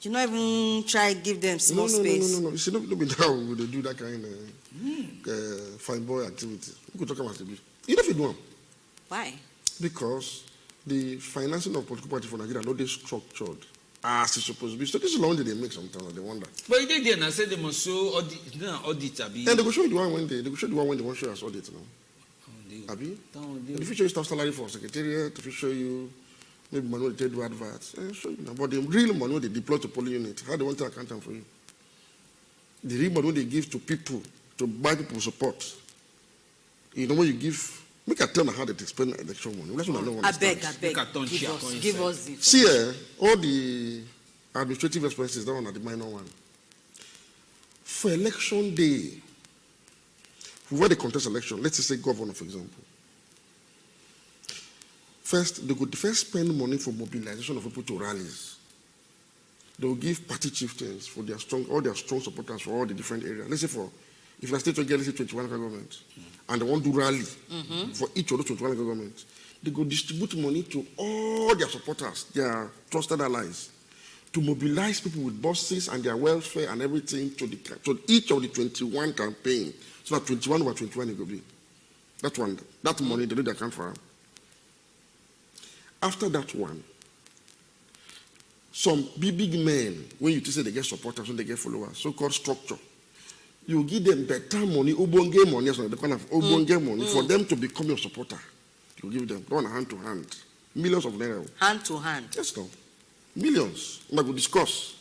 You not even try give them small space. No. You should not be down when they do that kind of fine boy activity. We could talk about it. You know if you do them. Why? Because the financing of political party for Nigeria not they structured as it's supposed to be. So this is the one that they make sometimes. They wonder. But they did and I said they must show audit. And they will show you the one when they will show the one when they want to show us audit now. Abi? If you show you staff salary for secretariat, if you show you maybe money they do adverts, show you now. But the real money they deploy to polling unit, how they want to account them for you? The real money they give to people to buy people support. You know what you give. Make a tell how they spend election money. That's what I don't understand. I beg. Give us the. See, all the administrative expenses, that one are the minor one. For election day, where they contest election, let's say governor, for example. First, they could first spend money for mobilization of people to rallies. they will give party chieftains for all their strong supporters for all the different areas. Let's say if the state will get, let's say, 21 governments, and they want to rally for each of those 21 governments, they go distribute money to all their supporters, their trusted allies, to mobilize people with buses and their welfare and everything to each of the 21 campaign, so that 21 over 21 it will be. That money, they do the account for them. After that one, some big men, when you say they get supporters, when they get followers, so-called structure, you give them better money, obonge money, so the kind of obonge money, for them to become your supporter. You give them, don't hand to hand. Millions of naira. Hand to hand? Yes, no. Millions. And I go discuss.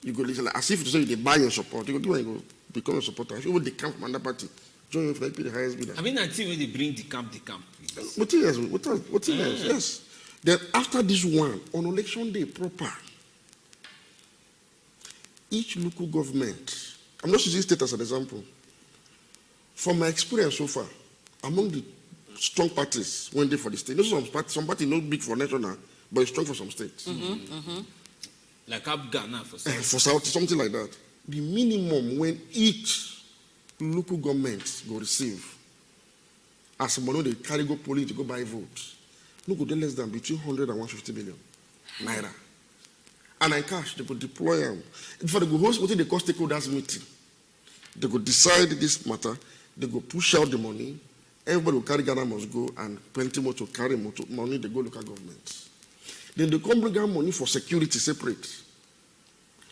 You go listen, like, as if to say they buy your support. You go give and you go become your supporter. If you want the camp from another party, join you for the highest bidder. I mean, until when they bring the camp. What else? Yes. Then after this one, on election day proper, each local government, I'm not using state as an example. From my experience so far, among the strong parties when they for the state, some party not big for national, but it's strong for some states. Like APGA now for South. For South, something like that. The minimum when each local government go receive, as money they carry go polling to go buy votes, no go less than between 100 and 150 billion naira. And in cash, they could deploy them. Before they go host what they call stakeholders meeting, they go decide this matter, they go push out the money, everybody will carry Ghana must go, and plenty more to carry money, they go local governments. Then they come bring out money for security separate.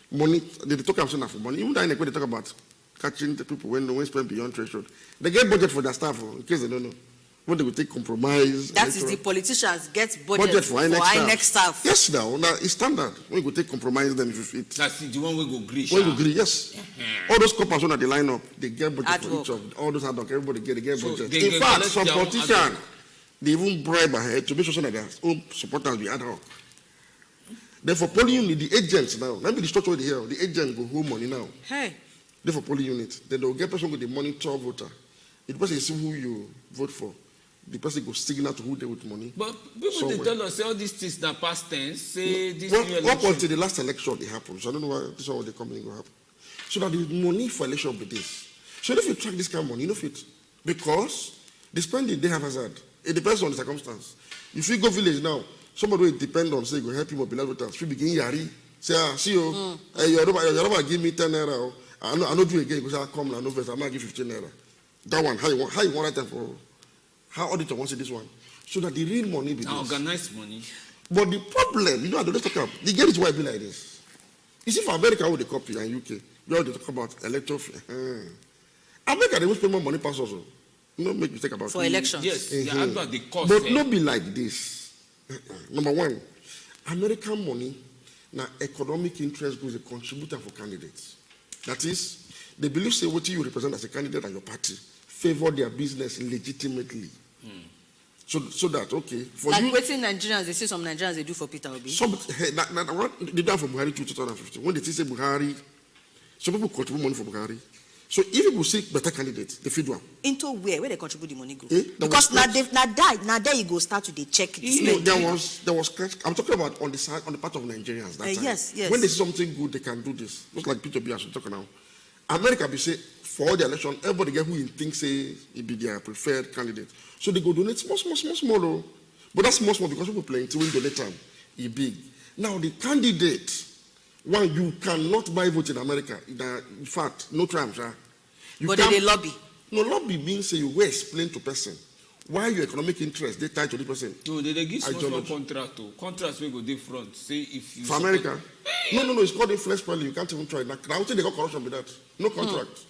Money, they talk about for money. Even the INEC, when they talk about catching the people when they spend beyond threshold, they get budget for their staff, in case they don't know. When they will take compromise. That is the politicians get budget for INEC staff. Yes, now it's standard. When you go take compromise them if you fit. That's the one we go agree. When you agree, yes. All those coppers on the line up, they get budget for each of all those ad hoc. Everybody they get budget. In fact, some politicians they even bribe ahead to make sure that their own supporters be ad hoc. Therefore, polling unit, the agents now, maybe the structure here, the agent go hold money now. Hey. Therefore, polling unit, then they'll get person with the monitor voter. If the person see who you vote for, the person go signal to who they with money. But people they tell us say all these things that past tense, say this new election. Up until the last election it happened. So I don't know why this one the company go happen. So that the money for election will be this. So if you track this kind of money, you know fit. Because the spending they have hazard. It depends on the circumstance. If you go village now, somebody will depend on say go help you mobilize voters. If you begin yari, say see you, your robber give me 10 naira. I know do again because I come now no first. I'm not give 15 naira. That one how you want that for? How auditor wants this one? So that the real money be organized money. But the problem, I don't talk about, the game is why it be like this. You see, for America, with the copy and UK, you already talk about electoral. America, they will spend more money past also. No make mistake about for elections. Yes, the cost. But not be like this. Number one, American money, now economic interest goes a contributor for candidates. That is, they believe say what you represent as a candidate and your party favor their business legitimately. So that, okay. For like you, waiting Nigerians, they say some Nigerians they do for Peter Obi. They done for Buhari 2015. When they say Buhari, some people contribute money for Buhari. So if people seek better candidates, they feed one. Into where they contribute the money go? Because now there you go start to they check it. There was I'm talking about on the part of Nigerians that time. Yes. When they see something good, they can do this. Just like Peter Obi as we talk now. America be say for all the election, everybody get who he thinks say he be their preferred candidate. So they go donate small. But that's small because people playing to win donate time. He big. Now the candidate, one you cannot buy vote in America. In fact, no terms. But they lobby. No, lobby means say you will explain to person why your economic interest they tie to the person. No, they give small contract. Contracts will go different. Say if you for America. No, it's called influence peddling. You can't even try it. Now, I would say they got corruption with that. No contract.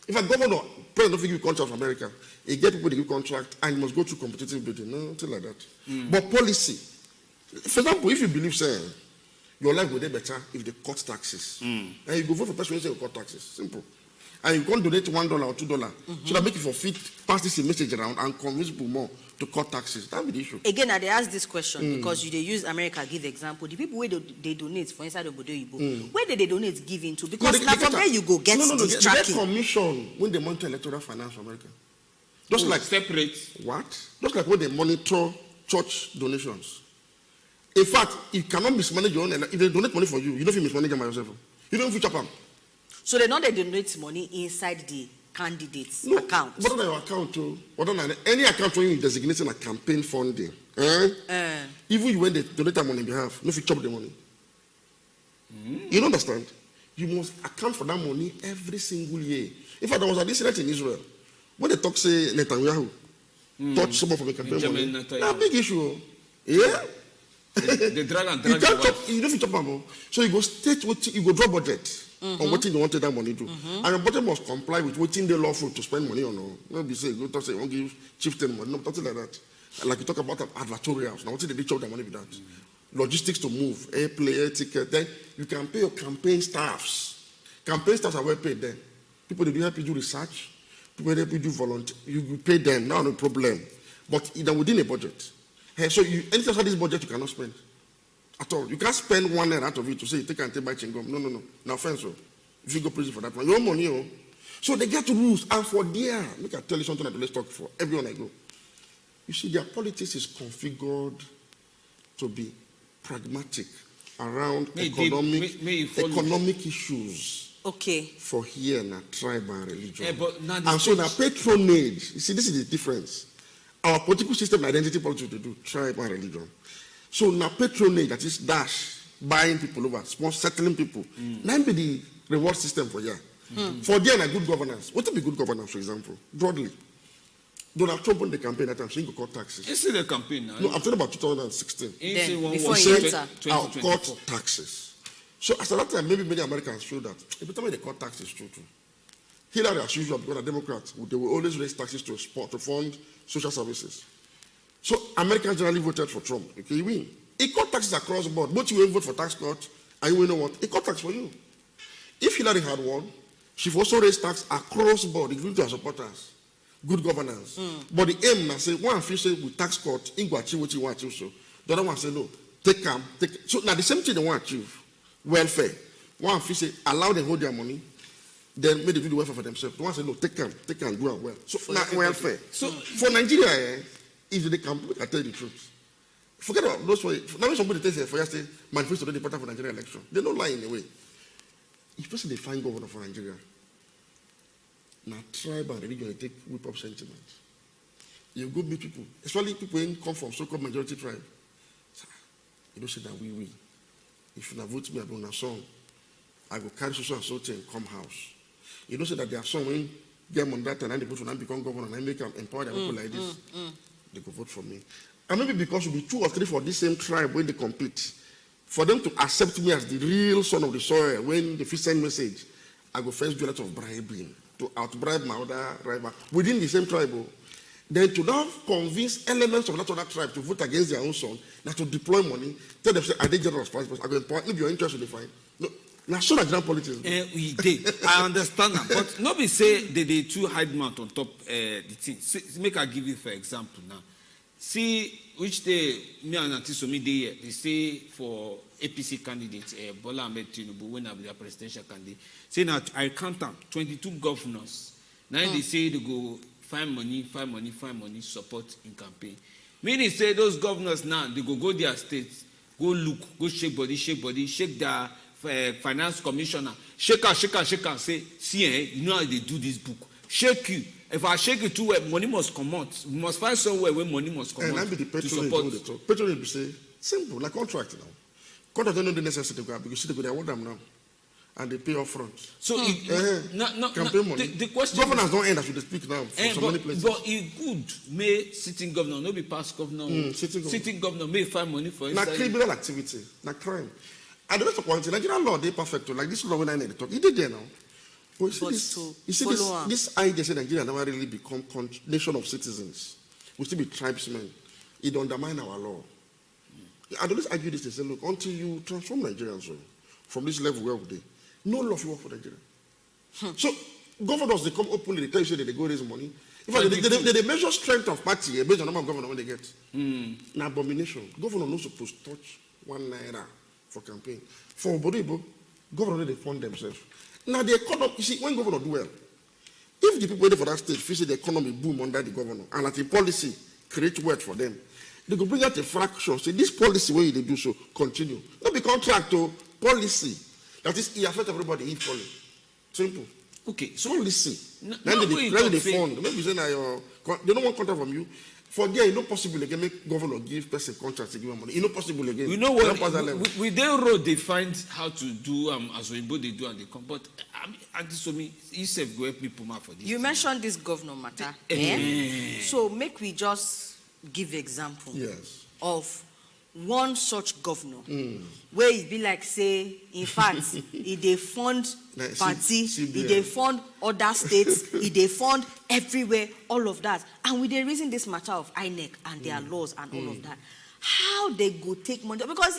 If a governor, president don't give you contract for America, he get people to give contract and you must go through competitive bidding. No, nothing like that. But policy. For example, if you believe, say, your life will be better if they cut taxes. And you go vote for person who say you cut taxes. Simple. And you can't donate $1 or $2. So that make you for fit pass this message around and convince people more to cut taxes. That be the issue. Again, they ask this question because they use America give example. The people where they donate for inside of Igbo, where did they donate give into? Because now from there you go get this tracking. They commission when they monitor electoral finance for America. Just like separate. What? Just like when they monitor church donations. In fact, you cannot mismanage your own. If they donate money for you, you don't feel mismanage them by yourself. You don't feel chop. So they know they donate money inside the candidate's account. What on your account too? What on any account when you designating a campaign funding? Even when they donate that money on behalf, no fit chop the money. You don't understand? You must account for that money every single year. In fact, there was an incident in Israel when they talk say Netanyahu touch someone from the campaign money. That's a big issue. Yeah. They drag and drag. You don't fit chop money. So you go state what you go draw budget. On what you wanted that money to. And the budget must comply with what they lawful to spend money on. Not be say, go talk say, won't give chieftain money. No, nothing like that. Like you talk about advertorials. Now, what did they chop the money with that? Logistics to move, airplane, air ticket. Then you can pay your campaign staffs. Campaign staffs are well paid then. People, they do help you do research. People, they help you do volunteer. You pay them, now no problem. But either within a budget. So anything outside this budget, you cannot spend. At all. You can't spend 1 naira out of it to say, take and take by chingom. No. No offense. If you go prison for that one, your own money. So they get rules. And for there, look, I tell you something that let's talk for everyone I go. You see, their politics is configured to be pragmatic around economic issues. Okay. For here, now, tribe and religion. And so now patronage, you see, this is the difference. Our political system identity politics to do tribe and religion. So now patronage, that is dash, buying people over, settling people. Now be the reward system for you. For them, good governance. What would be good governance, for example? Broadly. Donald Trump on the campaign that time saying go cut taxes. You see the campaign now? No, I'm talking about 2016. Before he enter. I'll cut taxes. So after that time, maybe many Americans feel that every time they cut taxes, true. Hillary, as usual, because they're Democrats, they will always raise taxes to fund social services. So Americans generally voted for Trump. Okay, you win. He cut taxes across the board. Both you will vote for tax cut, and you will know what? He cut tax for you. If Hillary had won, she also raised tax across the board, including to her supporters. Good governance. But the aim now say one official with tax cut, in go achieve what you want to achieve. So the other one say no, take. So now the same thing they want to achieve. Welfare. One official allow them hold their money, then make them do the welfare for themselves. The one say no, take do it well. So now welfare. So for Nigeria, if they can, I tell you the truth. Forget about those for now. When somebody tells you for yesterday, manifesto the important for Nigeria election, they don't lie in a way. If person they find governor for Nigeria, now tribe and religion they take whip up sentiment. You go meet people, especially people who come from so-called majority tribe. You don't say that we. If you not vote me, I don't have song. I go carry social and so thing come house. You don't say that there are some when get on that and they vote for them become governor and I make them empower them people like this. They go vote for me. And maybe because we be 2 or 3 for this same tribe when they compete, for them to accept me as the real son of the soil, when they first send message, I go first do a lot of bribing to outbribe my other rival within the same tribe. Then to now convince elements of that other tribe to vote against their own son, now to deploy money, tell them, say, are they general responsible? I go empower, if you're interested, they find. No, now show Nigerian politics. We did. I understand that. But nobody say they too hide mouth on top the thing. Make I give you for example now. See, which day, me and Antisomi day, they say for APC candidates, Bola Ahmed Tinubu, when I be their presidential candidate, say now I count them 22 governors. Now they say they go find money, support in campaign. Meaning say those governors now, they go their states, go look, go shake body, shake their finance commissioner, shake her, say, see, you know how they do this book. Shake you. If I shake it too well, money must come out. We must find somewhere where money must come out. And I be the patronage. Patronage be say, simple, like contract now. Contract don't know the necessity to go because they award them now. And they pay up front. So campaign money. The question governors don't end as we speak now for so many places. But it good may sitting governor, no be past governor. Sitting governor may find money for it. Now criminal activity, now crime. And the rest of one thing, Nigerian law they perfect. Like this law when I need to talk, he did there now. But you see this idea that Nigeria never really become nation of citizens. We still be tribesmen. It undermine our law. I always argue this. They say, look, until you transform Nigerians from this level where we no law will work for Nigeria. So governors they come openly, they tell you that they go raise money. In fact, they measure strength of party based on the number of governors when they get. An abomination. Governor not supposed to touch 1 naira for campaign. For Boribo, governors they fund themselves. Now the economy, you see, when governor do well, if the people waiting for that state feel the economy boom under the governor, and that the policy create wealth for them, They go bring out a fraction. Say this policy where they do so continue. Not be contract or policy. That is, it affects everybody equally. Simple. Okay, So policy. No, Then no, they fund. Maybe say they don't want contract from you. For there, it's not possible again. Make governor give person contract to give them money. It's not possible again. You know what? With their road, they find how to do as Igbo they do and they come. But you self go help people for this. You mentioned this governor matter. So make we just give example of one such governor where it be like say, in fact, if they fund party, if they fund other states, if they fund everywhere, all of that, and with the reason this matter of INEC and their laws and all of that, how they go take money? Because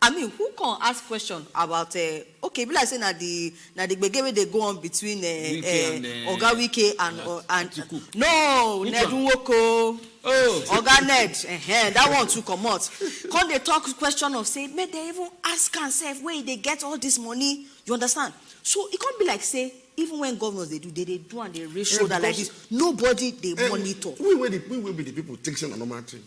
who can ask question about okay, be like say na the gbege they go on between Oga WIKE and no Nedunwoko. Oh, Oga Ned, that one to come out. Can they talk question of say, may they even ask themselves where they get all this money? You understand? So it can't be like say, even when governors they do and they raise shoulder like this, nobody they monitor. We will be the people taking a normal thing.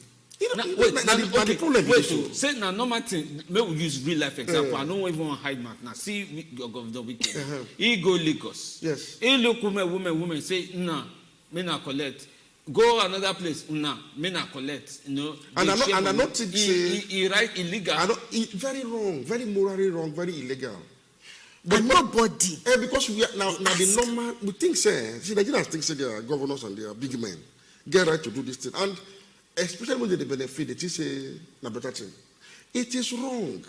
Say now normal thing. May we use real life example. I don't even hide mouth now. See Governor WIKE. He go Lagos. Yes. He look women say nah, me not collect. Go another place, me not collect. You know. And I not think he write illegal. Very wrong, very morally wrong, very illegal. But nobody. Because we are now the normal. We think say Nigerians think say they are governors and they are big men. Get right to do this thing and. Especially when they benefit, it is a better thing. It is wrong.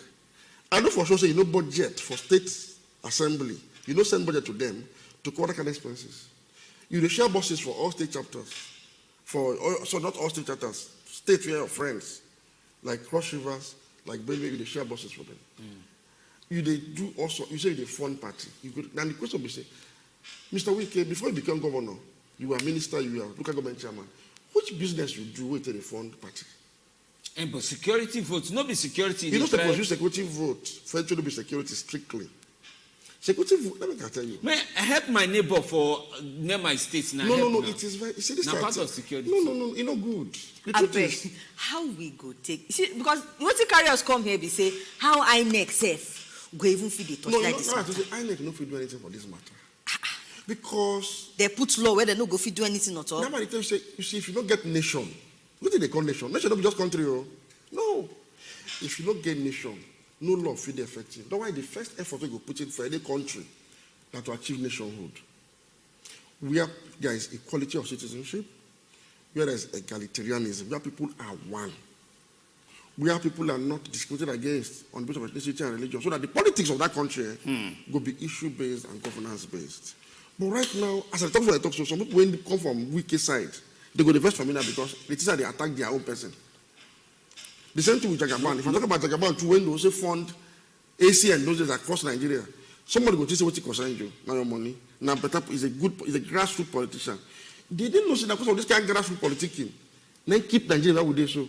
I know for sure say you know budget for state assembly. You know send budget to them to cover kind of expenses. You share buses for all state chapters. So not all state chapters. State where your friends, like Cross Rivers, like Benue, you share buses for them. You they do also. You say they fund party. And the question be say, Mr. WIKE, before you become governor, you were minister, you were local government chairman. Which business you do with the fund party? But security votes, not be security. You don't supposed to use security vote for it to be security strictly. Security vote, let me tell you. May I help my neighbor for near my state now? No, it is very. You see this part of security. No, it's not good. The truth is, how we go take? See, because what the carriers come here be say how INEC safe go even feed the touch like this. No, INEC no fit do anything for this matter. Because they put law where they no go fit do anything at all. Nobody tell you see, if you don't get nation, what do they call nation? Nation don't be just country, no. If you don't get nation, no law fit effective. That's why the first effort we go put in for any country that to achieve nationhood, where there is equality of citizenship, where there is egalitarianism, where people are one, where people are not discriminated against on the basis of ethnicity and religion, so that the politics of that country will be issue-based and governance-based. But right now, as I talk to some people when they come from WIKE side, they go the best for me now because it is that they attack their own person. The same thing with Jagaban. If I talk about Jagaban too, when they also fund AC and those days across Nigeria, somebody will say what it concerns you, now your money. Now better is a grassroots politician. They didn't know that because of this kind of grassroots politicking, then keep Nigeria with this so.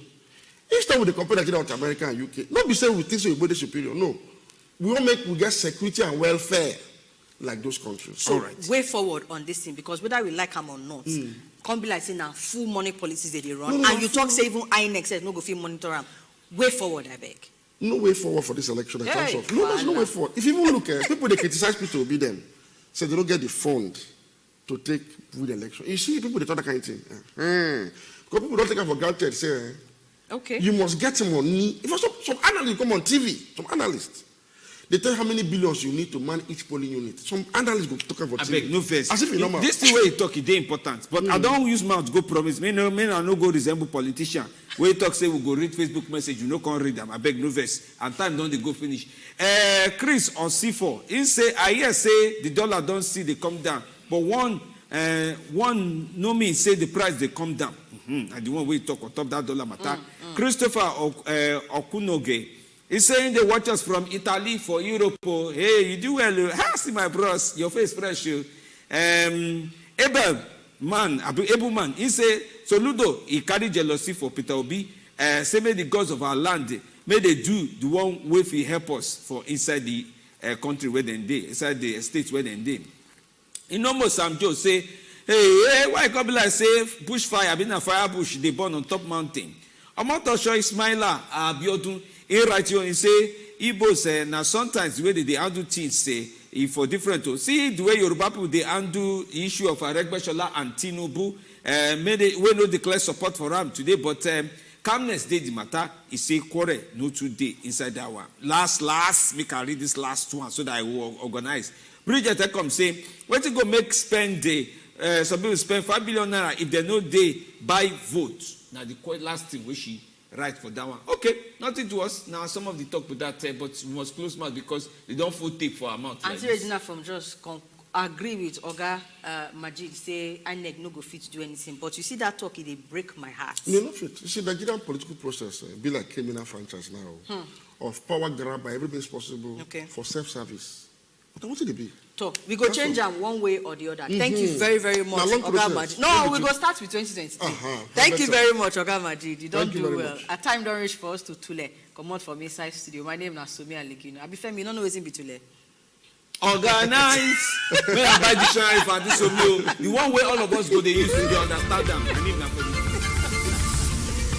Each time we compare Nigeria with America and UK, not be saying we think so we're superior. No. We get security and welfare. Like those countries. So, way forward on this thing, because whether we like them or not, can't be like saying now full money policies that they run. And you talk, say, even INEC says no go feel monitor them. Way forward, I beg. No way forward for this election in terms of. No, there's no way forward. If you even look at people, they criticize Peter Obi them, say they don't get the fund to take with the election. You see, people, they talk that kind of thing. Because people don't take it for granted, say, okay, you must get money. If some analysts come on TV, some analysts. They tell you how many billions you need to man each polling unit. Some analysts go talk about I beg, no face. As if you normal. This thing where you talk, it's important. But I don't use mouth to go promise. Me no go resemble politician. Where you talk, say we go read Facebook message, you no can't read them. I beg, no face. And time don't they go finish. Chris on C4, he say, I hear say the dollar don't see they come down. But one no mean say the price they come down. And the one we talk on top that dollar matter. Christopher Okunoge. He's saying they watch us from Italy for Europe. Hey, you do well. See my bros, your face fresh. Able man, he say, Soludo, he carry jealousy for Peter Obi. Say, may the gods of our land, may they do the one way he help us for inside the country where they dey, inside the states where they dey. You know, most Sam Joe say, hey, why come like say bushfire, been a fire bush, they burn on top mountain. Omotosho Ismaila Abiodun, he write you and say, Igbo say, now sometimes the way they handle things, say, if for different, see the way Yoruba people, they handle the issue of Aregbesola and Tinubu, we no declare support for them today, but calmness dey the matter, he say, quarrel, no today, inside that one. Last, we can read this last one so that I will organize. Bridget Ekom say, when you go make spend day, some people spend 5 billion naira if they know they buy vote. Now the last thing we she write for that one. Okay, nothing to us. Now some of the talk with that, but we must close mouth because they don't full tape for amount. Auntie Regina from Just agree with Oga Majid, say INEC no go fit to do anything. But you see that talk, it break my heart. You know, fit. You see, the Nigerian political process be like criminal franchise now of power grab by every means possible for self-service. But what would it be? Talk. We go change them one way or the other. Thank you very, very much, Oga Majid. No, we go start with 2023. Thank you very much, Oga Majid. You don't do well. At time don't reach for us to Tule. Come out from inside studio. My name is Nasomi Alegino. Abifemi, you don't know what's in Tule. Organize. When I buy dictionary for this, the one way all of us go, they use to understand them. I need that for you.